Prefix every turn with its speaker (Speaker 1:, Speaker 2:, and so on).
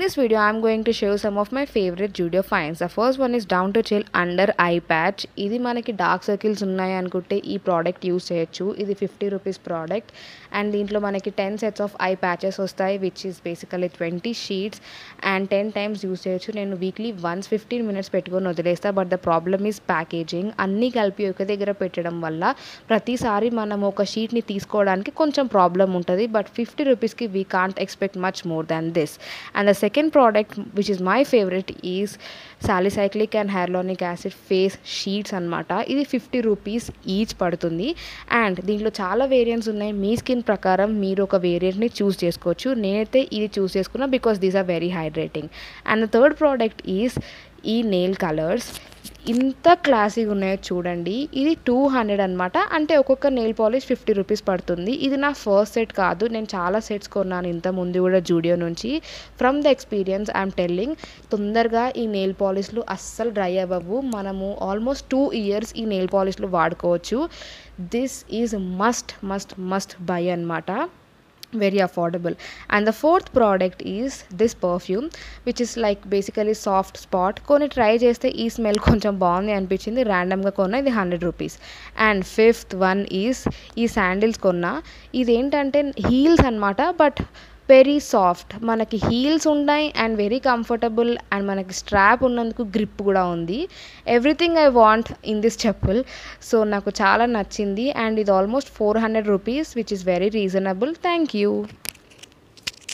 Speaker 1: In this video, I'm going to show some of my favorite Judio finds. The first one is Down to Chill Under Eye Patch. ఇది మనకి dark circles ఉన్నాయి అనుకుంటే ఈ product use చేయొచ్చు. ఇది 50 rupees product and దీంట్లో మనకి 10 sets of I patches వస్తాయి which is basically 20 sheets and 10 times use చేయొచ్చు. నేను వీక్లీ వన్స్ 15 మినిట్స్ పెట్టుకొని వదిలేస్తా. But the problem is packaging. అన్నీ కలిపి ఒక దగ్గర పెట్టడం వల్ల ప్రతిసారి మనం ఒక షీట్ని తీసుకోవడానికి కొంచెం ప్రాబ్లం ఉంటుంది. బట్ 50 రూపీస్కి we can't expect much more than this. And the second product which is my favorite is salicylic and hyaluronic acid face sheets అన్నమాట. ఇది 50 రూపీస్ ఈచ్ పడుతుంది అండ్ దీంట్లో చాలా వేరియంట్స్ ఉన్నాయి. మీ స్కిన్ ప్రకారం మీరు ఒక వేరియంట్ని చూస్ చేసుకోవచ్చు. నేనైతే ఇది చూస్ చేసుకున్నా because these are very hydrating. And the third product is ఈ నెయిల్ కలర్స్. ఇంత క్లాసీగా ఉన్నాయో చూడండి. ఇది 200 అనమాట. అంటే ఒక్కొక్క నెయిల్ పాలిష్ 50 రూపీస్ పడుతుంది. ఇది నా ఫస్ట్ సెట్ కాదు, నేను చాలా సెట్స్ కొన్నాను ఇంత ముందు కూడా జూడియో నుంచి. From the experience I'm telling, తొందరగా ఈ నెయిల్ పాలిష్లు అస్సలు డ్రై అవ్వవు. మనము ఆల్మోస్ట్ 2 ఇయర్స్ ఈ నెయిల్ పాలిష్లు వాడుకోవచ్చు. దిస్ ఈజ్ మస్ట్ బై అనమాట. Very affordable. And the fourth product is this perfume which is like basically soft spot. కొన్ని ట్రై చేస్తే ఈ స్మెల్ కొంచెం బాగుంది అనిపించింది, ర్యాండమ్గా కొన్నా. ఇది 100 rupees. And fifth one is ఈ శాండిల్స్ కొన్నా. ఇదేంటంటే హీల్స్ అనమాట, బట్ వెరీ సాఫ్ట్. మనకి హీల్స్ ఉన్నాయి అండ్ వెరీ కంఫర్టబుల్ అండ్ మనకి స్ట్రాప్ ఉన్నందుకు గ్రిప్ కూడా ఉంది. Everything I want in this చెప్పుల్. సో నాకు చాలా నచ్చింది అండ్ ఇది almost 400 rupees which is very reasonable. Thank you.